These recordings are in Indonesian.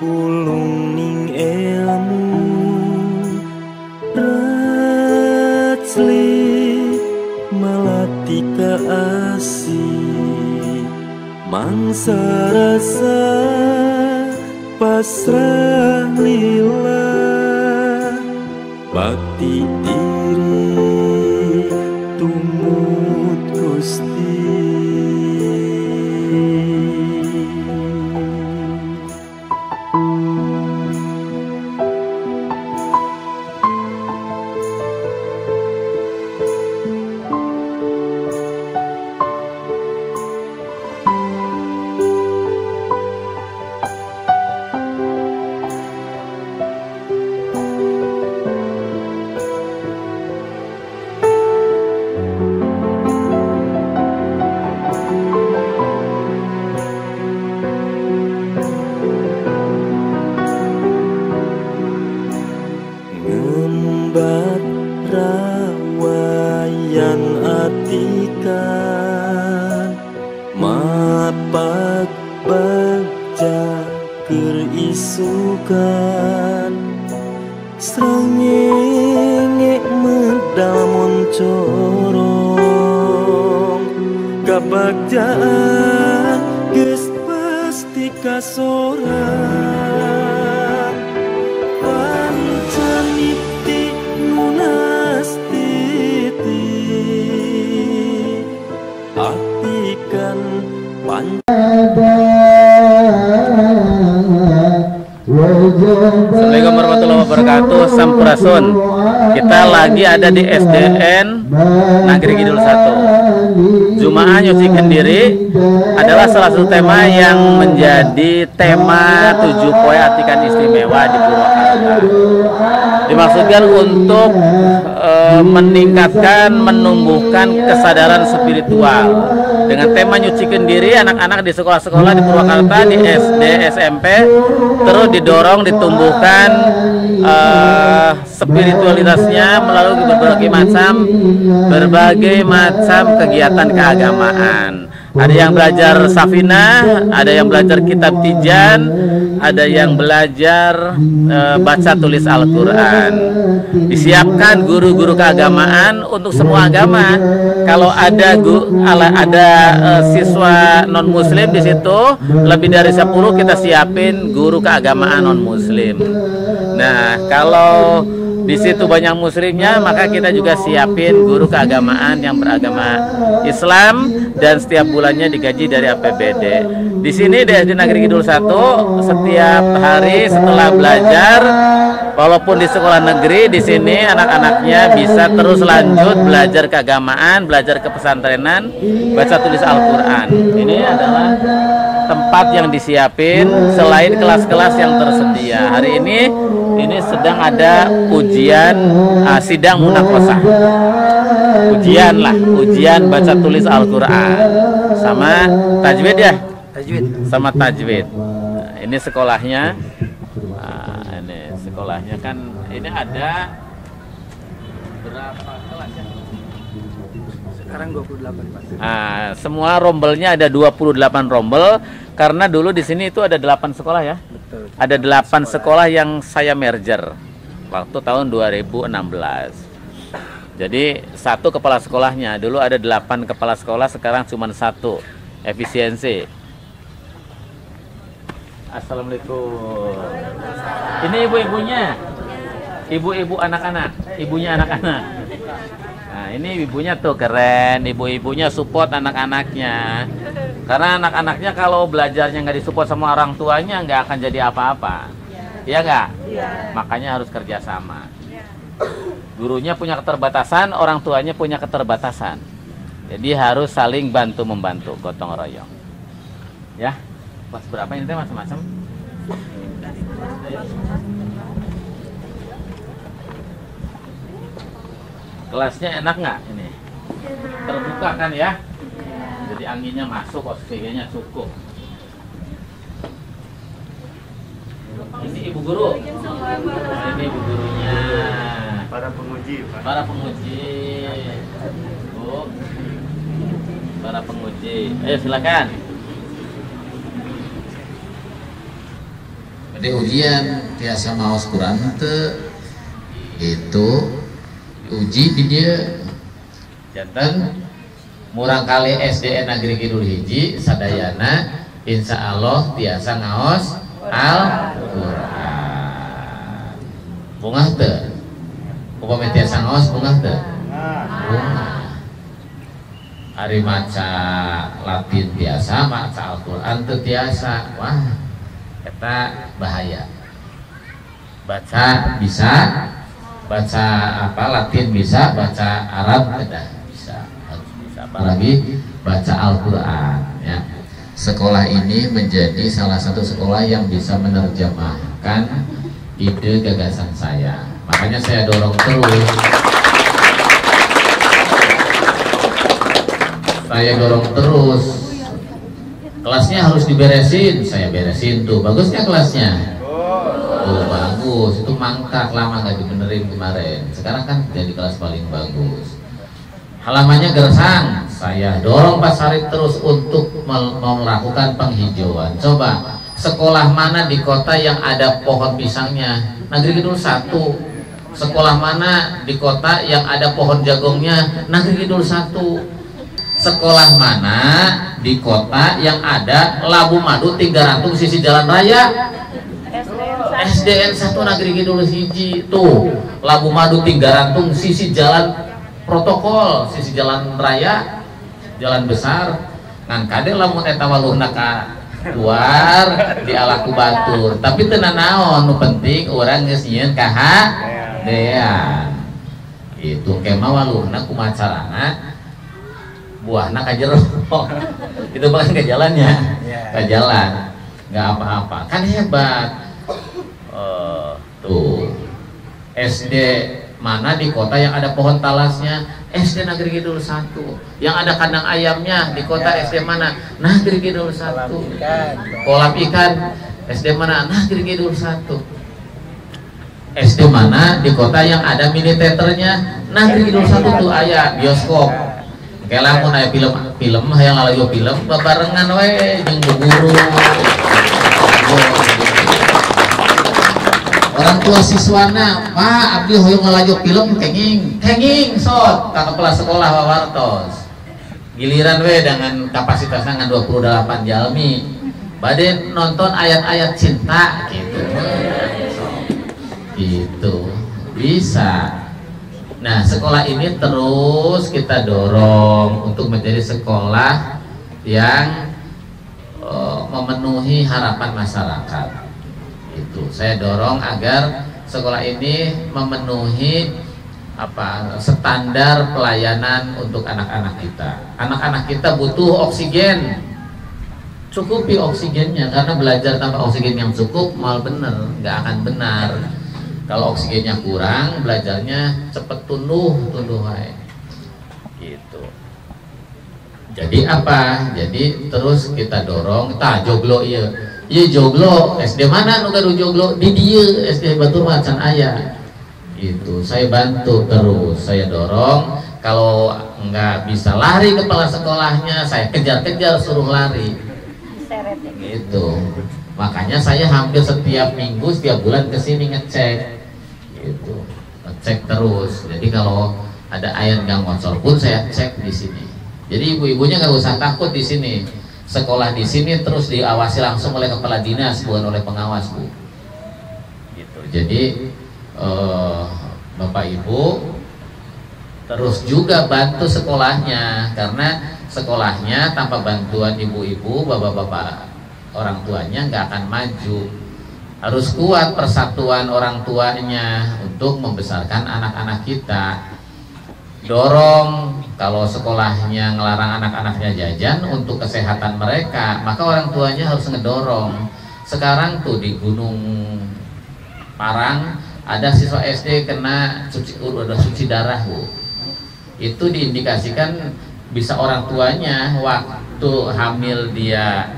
pulung ning ilmu Racli melati keasih mangsa rasa pasrah lillah bakti diri tumut Gusti. Ngembat rawayan atikan mapak bagja kerisukan srengenge medal moncorong kabagjaan geus pasti kasorang pancaniti munastiti artikan Assalamualaikum warahmatullahi wabarakatuh. Sampurasun. Kita lagi ada di SDN Nagri Kidul 1. Jumaah nyucikan diri adalah salah satu tema yang menjadi tema 7 poin artikan istimewa di Purwakarta. Dimaksudkan untuk meningkatkan, menumbuhkan kesadaran spiritual. Dengan tema nyucikan diri, anak-anak di sekolah-sekolah di Purwakarta, di SD, SMP terus didorong, ditumbuhkan spiritualitasnya melalui berbagai macam kegiatan keagamaan. Ada yang belajar Safinah, ada yang belajar kitab Tijan, ada yang belajar baca tulis Al-Quran. Disiapkan guru-guru keagamaan untuk semua agama. Kalau ada siswa non muslim di situ lebih dari 10, kita siapin guru keagamaan non muslim. Nah, kalau di situ banyak muslimnya, maka kita juga siapin guru keagamaan yang beragama Islam dan setiap bulannya digaji dari APBD. Di sini di SD Nagri Kidul 1 setiap hari setelah belajar, walaupun di sekolah negeri, di sini anak-anaknya bisa terus lanjut belajar keagamaan, belajar kepesantrenan, baca tulis Al-Quran. Ini adalah tempat yang disiapin selain kelas-kelas yang tersedia. Hari ini sedang ada ujian sidang munakosah. Ujian baca tulis Al-Quran sama tajwid ya? Tajwid. Sama tajwid. Nah, ini sekolahnya. Nah, ini sekolahnya kan ini ada berapa kelas ya? Sekarang 28, Pak. Nah, semua rombelnya ada 28 rombel karena dulu di sini itu ada 8 sekolah ya. Betul. Ada 8 sekolah yang saya merger waktu tahun 2016. Jadi satu kepala sekolahnya, dulu ada 8 kepala sekolah, sekarang cuma 1. Efisiensi. Assalamualaikum. Ini ibu-ibunya. Ibu-ibu anak-anak, ibunya anak-anak. Nah, ini ibunya tuh keren, ibu-ibunya support anak-anaknya. Karena anak-anaknya kalau belajarnya nggak disupport sama orang tuanya nggak akan jadi apa-apa. Iya nggak? Iya. Makanya harus kerjasama. Gurunya punya keterbatasan, orang tuanya punya keterbatasan. Jadi harus saling bantu-membantu, gotong royong. Ya, kelas berapa ini teh macam-macam? Kelasnya enak nggak ini? Terbuka kan ya? Jadi anginnya masuk, oksigennya cukup. Ini ibu guru. Ini ibu gurunya. Para penguji, Pak. Para penguji. Bu. Para penguji. Ayo silakan. Bade ujian tiasa maos Quran teu itu uji di dia jantan murang kali SDN Negeri Kidul hiji sadayana insya Allah tiasa ngaos Al-Quran bungah teu upami tiasa ngaos bungah teu bungah hari maca Latin biasa maca Al-Quran teu tiasa wah eta bahaya baca bisa baca apa Latin bisa baca Arab tidak bisa harus bisa apalagi baca Al-Quran ya. Sekolah ini menjadi salah satu sekolah yang bisa menerjemahkan ide gagasan saya, makanya saya dorong terus kelasnya harus diberesin, saya beresin tuh bagusnya kelasnya. Oh bagus, itu mangkrak lama nggak dibenerin kemarin. Sekarang kan jadi kelas paling bagus. Halamannya gersang, saya dorong Pak Sarip terus untuk melakukan penghijauan. Coba sekolah mana di kota yang ada pohon pisangnya? Negeri Kidul 1. Sekolah mana di kota yang ada pohon jagongnya? Negeri Kidul 1. Sekolah mana di kota yang ada labu madu 300 sisi jalan raya? SDN 1 Negeri Kidul hiji tuh labu madu 300 sisi jalan protokol, sisi jalan raya, jalan besar. Ngan kade lamun eta waluhna ka luar di alaku batur, tapi teu naon nu penting urang geus nyieun ka hadean. Itu kemah waluhna kumaha carana buahna ka jero. Itu bukan ke jalannya, ke jalan. Enggak apa-apa, kan hebat. Tuh SD mana di kota yang ada pohon talasnya? SD Negeri Kidul 1. Yang ada kandang ayamnya di kota SD mana? Negeri Kidul 1. Kolam ikan SD mana? Negeri Kidul 1. SD mana di kota yang ada mini teaternya? Negeri Kidul 1 tuh aya bioskop. Kela mun aya film hayang lalajo film babarengan we jeung guru. Orang tua siswana, Pak abdi hoyong ngalajo film kenging sot ka kepala sekolah wawartos. Giliran we dengan kapasitasnya ngan 28 jalmi. Bade nonton ayat-ayat cinta gitu. Gitu. Bisa. Nah, sekolah ini terus kita dorong untuk menjadi sekolah yang memenuhi harapan masyarakat. Itu saya dorong agar sekolah ini memenuhi standar pelayanan untuk anak-anak kita. Anak-anak kita butuh oksigen, cukupi oksigennya, karena belajar tanpa oksigen yang cukup mal bener nggak akan benar. Kalau oksigennya kurang, belajarnya cepet tunduh gitu. Jadi apa? Jadi terus kita dorong, kita joglo iya joglo SD mana nu gaduh joglo di dieu SD Batur Macan aya gitu. Saya bantu terus, saya dorong. Kalau nggak bisa lari kepala sekolahnya, saya kejar-kejar suruh lari gitu. Makanya saya hampir setiap minggu, setiap bulan kesini ngecek gitu, ngecek terus. Jadi kalau ada air gang ngocor pun saya cek di sini. Jadi ibu-ibunya nggak usah takut di sini. Sekolah di sini terus diawasi langsung oleh kepala dinas, bukan oleh pengawas, Bu. Gitu. Jadi Bapak Ibu terus juga bantu sekolahnya, karena sekolahnya tanpa bantuan ibu-ibu, bapak-bapak orang tuanya nggak akan maju. Harus kuat persatuan orang tuanya untuk membesarkan anak-anak kita. Dorong, kalau sekolahnya ngelarang anak-anaknya jajan untuk kesehatan mereka, maka orang tuanya harus ngedorong. Sekarang tuh di Gunung Parang ada siswa SD kena cuci darah, Bu. Itu diindikasikan bisa orang tuanya waktu hamil dia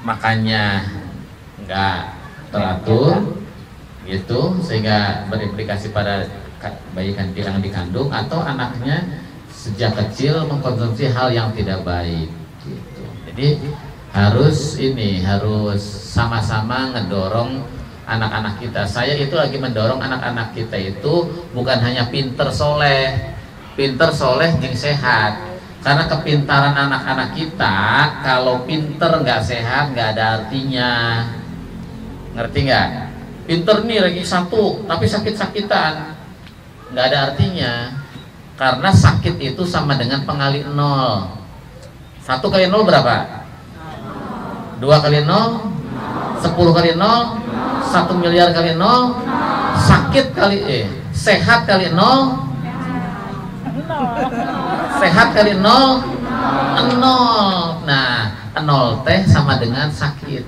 makannya nggak teratur gitu, sehingga berimplikasi pada bayi yang dikandung, atau anaknya sejak kecil mengkonsumsi hal yang tidak baik gitu. Jadi harus sama-sama ngedorong anak-anak kita. Saya itu lagi mendorong anak-anak kita itu bukan hanya pinter soleh jeung sehat, karena kepintaran anak-anak kita kalau pinter nggak sehat nggak ada artinya. Ngerti nggak? Pinter nih lagi satu tapi sakit-sakitan, nggak ada artinya, karena sakit itu sama dengan pengali nol. 1 kali 0 berapa? 2 kali 0, 10 kali 0, 1 miliar kali 0, sakit kali sehat kali 0, sehat kali 0, 0. Nah, 0 teh sama dengan sakit,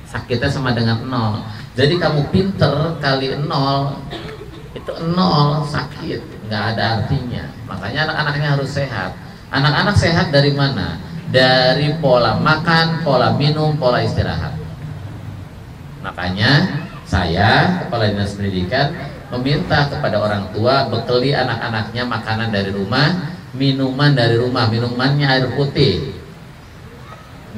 sakitnya sama dengan 0. Jadi kamu pinter kali 0 itu 0 sakit, nggak ada artinya. Makanya anak-anaknya harus sehat. Anak-anak sehat dari mana? Dari pola makan, pola minum, pola istirahat. Makanya saya, Kepala Dinas Pendidikan, meminta kepada orang tua bekali anak-anaknya makanan dari rumah, minuman dari rumah. Minumannya air putih.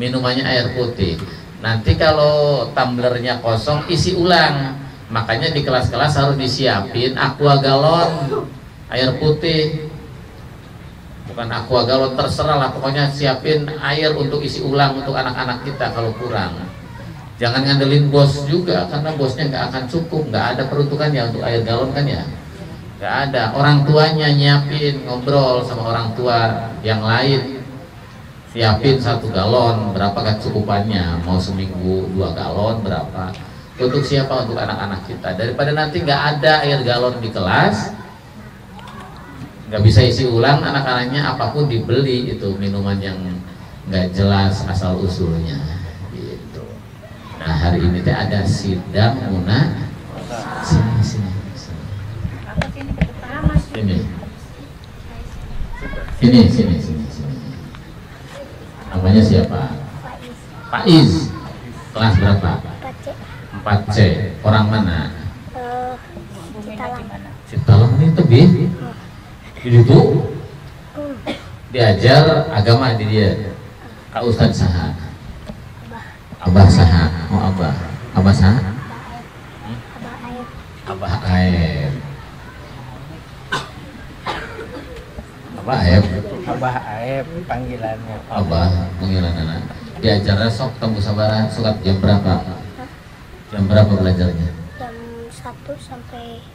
Minumannya air putih. Nanti kalau tumblernya kosong isi ulang. Makanya di kelas-kelas harus disiapin aqua galon air putih. Bukan aqua galon, terserah lah, pokoknya siapin air untuk isi ulang untuk anak-anak kita kalau kurang. Jangan ngandelin bos juga, karena bosnya nggak akan cukup, nggak ada peruntukan ya untuk air galon kan ya, nggak ada. Orang tuanya nyiapin, ngobrol sama orang tua yang lain, siapin 1 galon, berapa kecukupannya, mau seminggu 2 galon berapa, untuk siapa? Untuk anak-anak kita. Daripada nanti nggak ada air galon di kelas, nggak bisa isi ulang, anak-anaknya apapun dibeli, itu minuman yang nggak jelas asal usulnya gitu. Nah, hari ini teh ada sidang Muna. Sini. Namanya siapa? Pak Iz. Kelas berapa? 4C. Orang mana? Citalang ini tebih. Jadi itu diajar agama di dia. Kak Ustadz saha? Abah saha? Oh abah. Abah saha? Abah Aep. Abah Aep. Abah Aep panggilannya. Abah panggilan anak. Diajarnya sok temu sabaran sukat jam berapa? Jam berapa belajarnya? Jam 1 sampai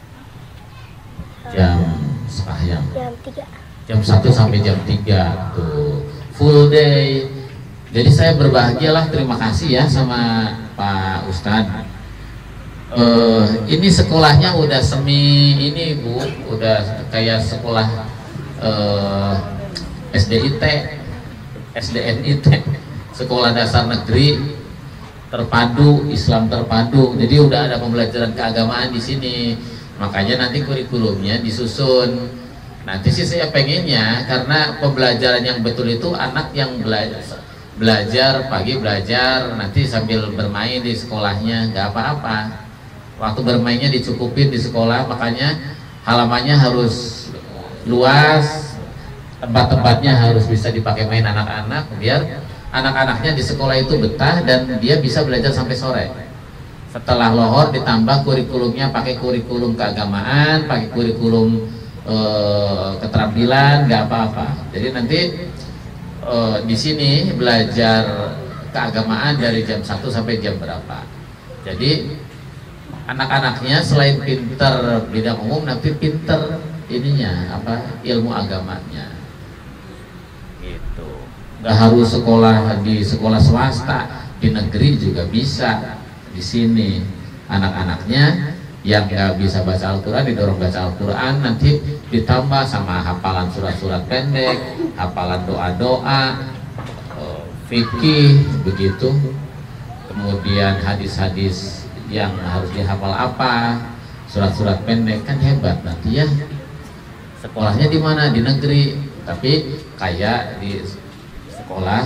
jam setengah jam 3. Jam 1 sampai jam 3 tuh full day. Jadi saya berbahagialah, terima kasih ya sama Pak Ustadz. Ini sekolahnya udah semi ini Bu, udah kayak sekolah SDIT, SDNIT, sekolah dasar negeri terpadu, Islam terpadu. Jadi udah ada pembelajaran keagamaan di sini. Makanya nanti kurikulumnya disusun. Nanti sih saya pengennya, karena pembelajaran yang betul itu anak yang belajar pagi, belajar nanti sambil bermain di sekolahnya, nggak apa-apa. Waktu bermainnya dicukupin di sekolah, makanya halamannya harus luas, tempat-tempatnya harus bisa dipakai main anak-anak, biar anak-anaknya di sekolah itu betah dan dia bisa belajar sampai sore. Setelah lohor ditambah kurikulumnya pakai kurikulum keagamaan, pakai kurikulum keterampilan, nggak apa-apa. Jadi nanti di sini belajar keagamaan dari jam 1 sampai jam berapa. Jadi anak-anaknya selain pinter bidang umum, nanti pinter ininya apa, ilmu agamanya. Gitu. Nggak harus sekolah di sekolah swasta, di negeri juga bisa. Di sini anak-anaknya yang nggak bisa baca Al-Quran didorong baca Al-Quran, nanti ditambah sama hafalan surat-surat pendek, hafalan doa-doa, fikih begitu, kemudian hadis-hadis yang harus dihafal apa, surat-surat pendek, kan hebat nanti ya. Sekolahnya di mana? Di negeri, tapi kayak di sekolah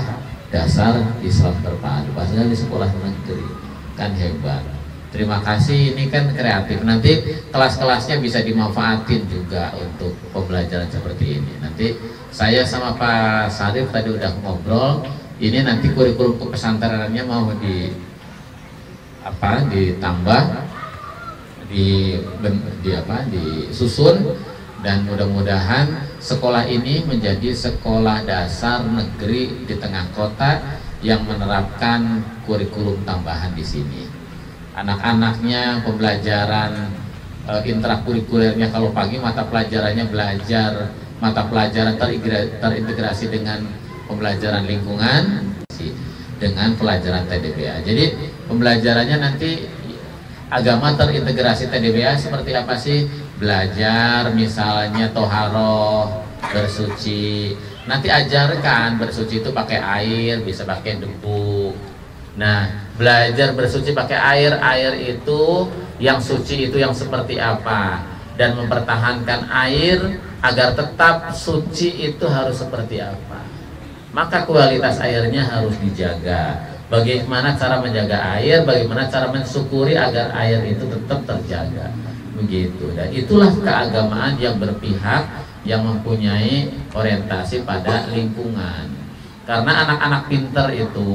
dasar Islam terpadu, padahal di sekolah negeri, kan hebat. Terima kasih, ini kan kreatif. Nanti kelas-kelasnya bisa dimanfaatin juga untuk pembelajaran seperti ini. Nanti saya sama Pak Sarif tadi udah ngobrol, Ini nanti kurikulum kepesantrenannya mau ditambah, disusun, dan mudah-mudahan sekolah ini menjadi sekolah dasar negeri di tengah kota yang menerapkan kurikulum tambahan di sini. Anak-anaknya pembelajaran intrakurikulernya, kalau pagi mata pelajarannya belajar mata pelajaran terintegrasi dengan pembelajaran lingkungan dengan pelajaran TDBA. Jadi pembelajarannya nanti agama terintegrasi TDBA seperti apa sih? Belajar misalnya toharoh, bersuci. Nanti ajarkan bersuci itu pakai air, bisa pakai debu. Nah, belajar bersuci pakai air. Air itu yang suci itu yang seperti apa? Dan mempertahankan air agar tetap suci itu harus seperti apa? Maka kualitas airnya harus dijaga. Bagaimana cara menjaga air, bagaimana cara mensyukuri agar air itu tetap terjaga, begitu. Dan itulah keagamaan yang berpihak, yang mempunyai orientasi pada lingkungan. Karena anak-anak pinter itu,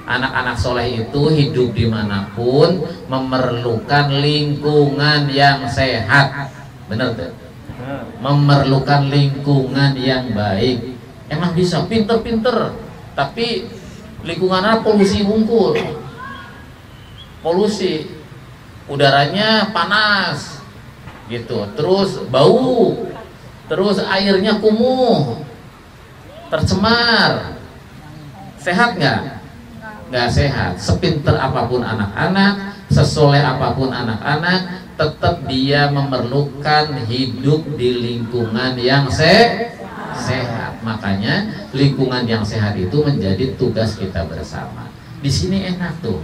anak-anak soleh itu hidup dimanapun memerlukan lingkungan yang sehat, benar tuh? Memerlukan lingkungan yang baik. Emang bisa pinter-pinter, tapi lingkungannya polusi unggul, polusi, udaranya panas, gitu, terus bau, terus airnya kumuh, tercemar, sehat nggak? Nggak sehat. Sepinter apapun anak-anak, sesoleh apapun anak-anak, tetap dia memerlukan hidup di lingkungan yang sehat. Makanya lingkungan yang sehat itu menjadi tugas kita bersama. Di sini enak tuh.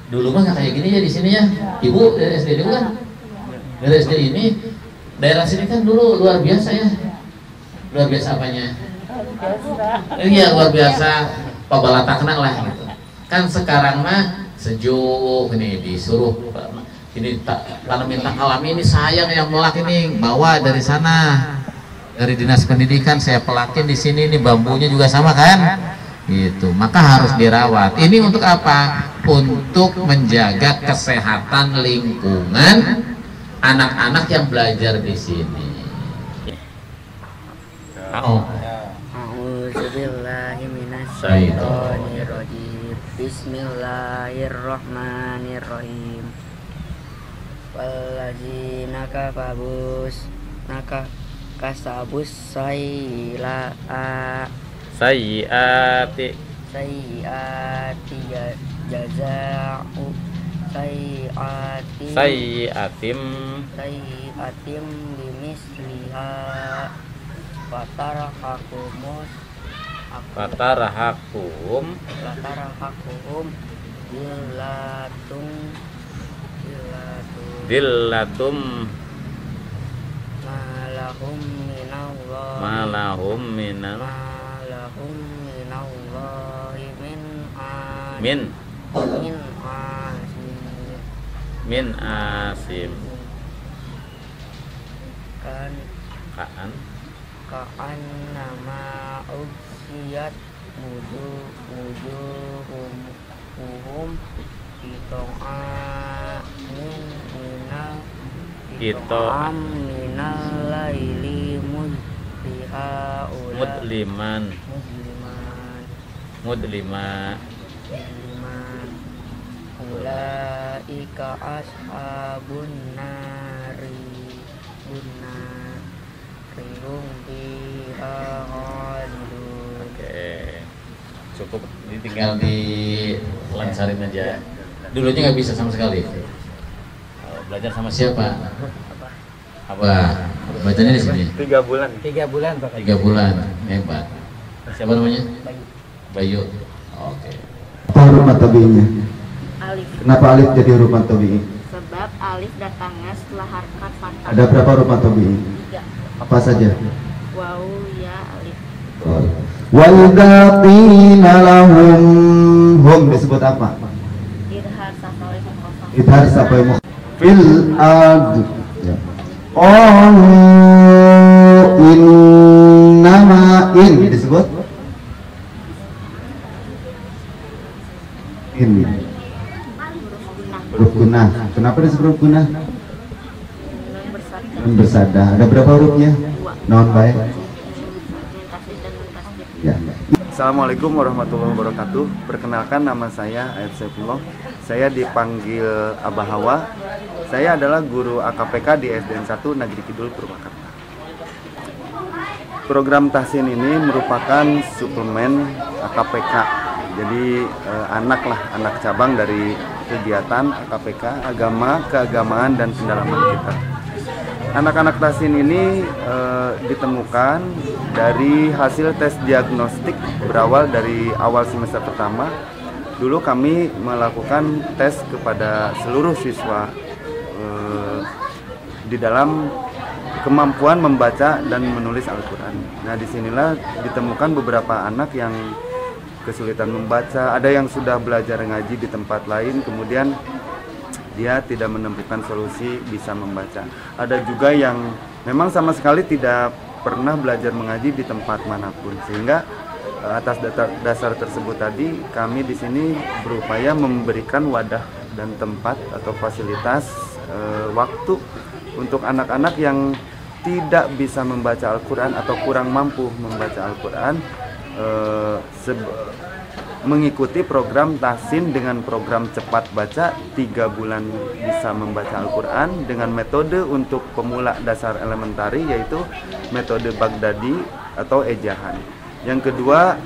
Dulu mah nggak kayak gini ya di sini ya. Ibu dari SD dulu kan? Dari SD ini daerah sini kan dulu luar biasa ya. Luar biasa apanya? Iya, luar biasa. Pabalatakna lah gitu. Kan sekarang mah sejuk nih, disuruh ini tanamin alami ini sayang yang melak ini bawa dari sana. Dari dinas pendidikan saya pelakin di sini, ini bambunya juga sama kan, gitu. Maka harus dirawat. Ini untuk apa? Untuk menjaga kesehatan lingkungan anak-anak yang belajar di sini. Bismillahirrahmanirrahim. Walladzina kafabus kasabus sayyiati jaza'u sayyiatim bimisliha fatarahakum dillatum malahum minallahi min asim kaan nama uksiyat wujuhum minal laili mudliman ulaika ashabun nari hum fiha khalidun. Oke, cukup, ini tinggal dilancarin aja. Dulunya nggak bisa sama sekali. Belajar sama siapa? Apa? Bacanya di sini. 3 bulan. 3 bulan Pak. 3 bulan, hebat. Siapa namanya? Bayu. Oke. Apa huruf tabi'inya? Alif. Kenapa alif jadi huruf tabi'i? Sebab alif datangnya setelah harkat fathah. Ada berapa huruf tabi'i? 3. Apa saja? Waw, ya, alif. Wa idza qila lahum hum disebut apa? Idhar safawih mukhafaf. Idhar safawih fil ard. Ya. Innama in disebut Hin. Huruf gunah. Kenapa disebut huruf gunah? Nun bersatu. Nun bersada. Ada berapa hurufnya? Non baik. Nun tasdid dan nun tasdid. Ya. Assalamualaikum warahmatullahi wabarakatuh. Perkenalkan, nama saya Aib Saifullah. Saya dipanggil Abah Hawa. Saya adalah guru AKPK di SDN 1 Negeri Kidul Purwakarta. Program tahsin ini merupakan suplemen AKPK. Jadi anak cabang dari kegiatan AKPK, agama, keagamaan, dan pendalaman kita. Anak-anak tahsin ini ditemukan dari hasil tes diagnostik berawal dari awal semester pertama. Dulu kami melakukan tes kepada seluruh siswa di dalam kemampuan membaca dan menulis Al-Quran. Nah, disinilah ditemukan beberapa anak yang kesulitan membaca, ada yang sudah belajar ngaji di tempat lain, kemudian dia tidak menemukan solusi bisa membaca. Ada juga yang memang sama sekali tidak pernah belajar mengaji di tempat manapun, sehingga atas dasar tersebut tadi kami di sini berupaya memberikan wadah dan tempat atau fasilitas waktu untuk anak-anak yang tidak bisa membaca Al-Quran atau kurang mampu membaca Al-Quran, mengikuti program tahsin dengan program cepat baca 3 bulan bisa membaca Al-Quran dengan metode untuk pemula dasar elementari, yaitu metode Baghdadi atau ejahan. Yang kedua,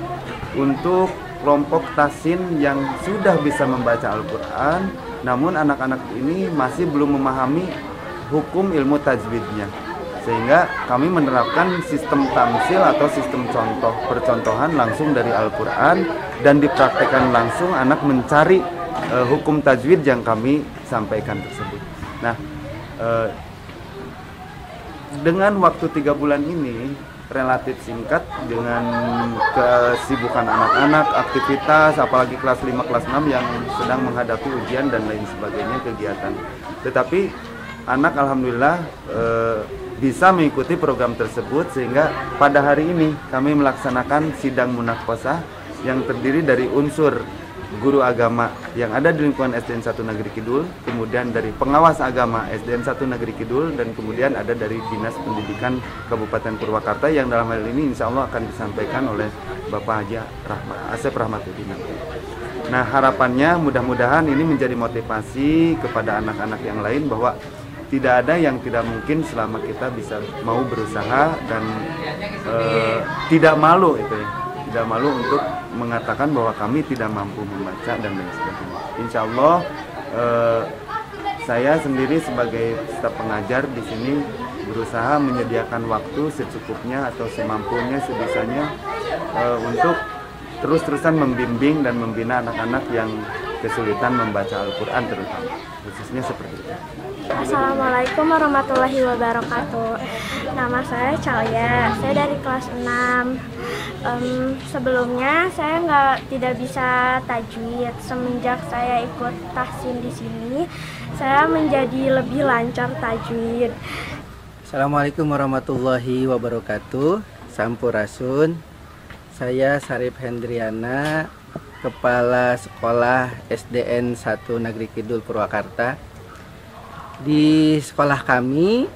untuk kelompok tahsin yang sudah bisa membaca Al-Quran, namun anak-anak ini masih belum memahami hukum ilmu tajwidnya, sehingga kami menerapkan sistem tamsil atau sistem percontohan langsung dari Al-Quran, dan dipraktekkan langsung anak mencari hukum tajwid yang kami sampaikan tersebut. Nah, dengan waktu 3 bulan ini relatif singkat dengan kesibukan anak-anak, aktivitas, apalagi kelas 5, kelas 6 yang sedang menghadapi ujian dan lain sebagainya kegiatan. Tetapi anak alhamdulillah bisa mengikuti program tersebut, sehingga pada hari ini kami melaksanakan sidang munaqosyah yang terdiri dari unsur guru agama yang ada di lingkungan SDN 1 Negeri Kidul, kemudian dari pengawas agama SDN 1 Negeri Kidul, dan kemudian ada dari Dinas Pendidikan Kabupaten Purwakarta yang dalam hal ini insya Allah akan disampaikan oleh Bapak Haji Asep Rahmatuddin. Nah, harapannya mudah-mudahan ini menjadi motivasi kepada anak-anak yang lain bahwa tidak ada yang tidak mungkin selama kita bisa mau berusaha dan tidak malu itu ya. Tidak malu untuk mengatakan bahwa kami tidak mampu membaca dan lain sebagainya. Insya Allah saya sendiri sebagai staf pengajar di sini berusaha menyediakan waktu secukupnya atau semampunya sebisanya untuk terus-terusan membimbing dan membina anak-anak yang kesulitan membaca Al-Quran terutama, khususnya seperti itu. Assalamualaikum warahmatullahi wabarakatuh. Nama saya Calia, saya dari kelas 6. Sebelumnya saya tidak bisa tajwid. Semenjak saya ikut tahsin di sini, saya menjadi lebih lancar tajwid. Assalamualaikum warahmatullahi wabarakatuh. Sampurasun. Saya Sarip Hendriana, Kepala Sekolah SDN 1 Negeri Kidul Purwakarta. Di sekolah kami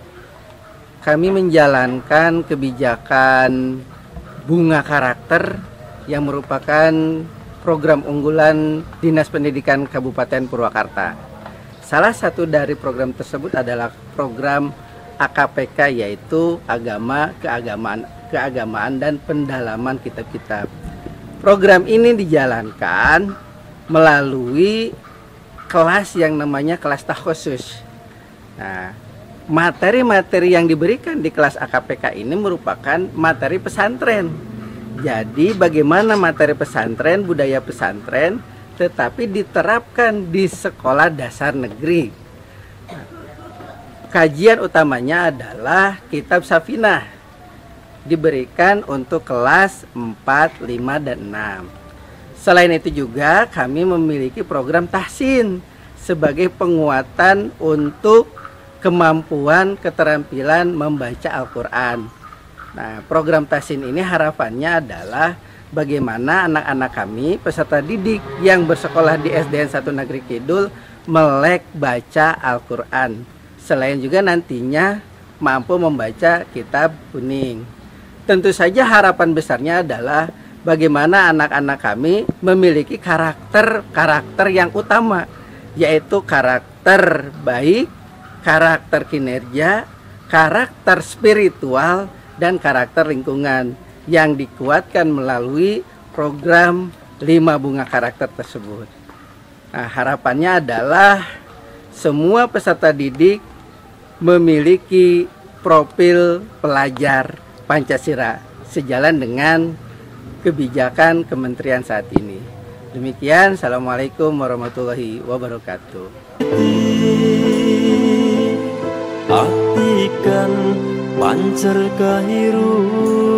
menjalankan kebijakan bunga karakter yang merupakan program unggulan Dinas Pendidikan Kabupaten Purwakarta. Salah satu dari program tersebut adalah program AKPK, yaitu agama, keagamaan dan pendalaman kitab-kitab. Program ini dijalankan melalui kelas yang namanya kelas takhusus. Nah, materi-materi yang diberikan di kelas AKPK ini merupakan materi pesantren. Jadi bagaimana materi pesantren, budaya pesantren, tetapi diterapkan di sekolah dasar negeri. Nah, kajian utamanya adalah kitab Safinah, diberikan untuk kelas 4, 5, dan 6. Selain itu juga kami memiliki program tahsin sebagai penguatan untuk kemampuan keterampilan membaca Al-Quran. Nah, program tahsin ini harapannya adalah bagaimana anak-anak kami peserta didik yang bersekolah di SDN 1 Negeri Kidul melek baca Al-Quran. Selain juga nantinya mampu membaca kitab kuning. Tentu saja harapan besarnya adalah bagaimana anak-anak kami memiliki karakter yang utama, yaitu karakter baik, karakter kinerja, karakter spiritual, dan karakter lingkungan yang dikuatkan melalui program 5 bunga karakter tersebut. Nah, harapannya adalah semua peserta didik memiliki profil pelajar Pancasila sejalan dengan kebijakan kementerian saat ini. Demikian, Assalamualaikum warahmatullahi wabarakatuh. Artikan pancer kehirupan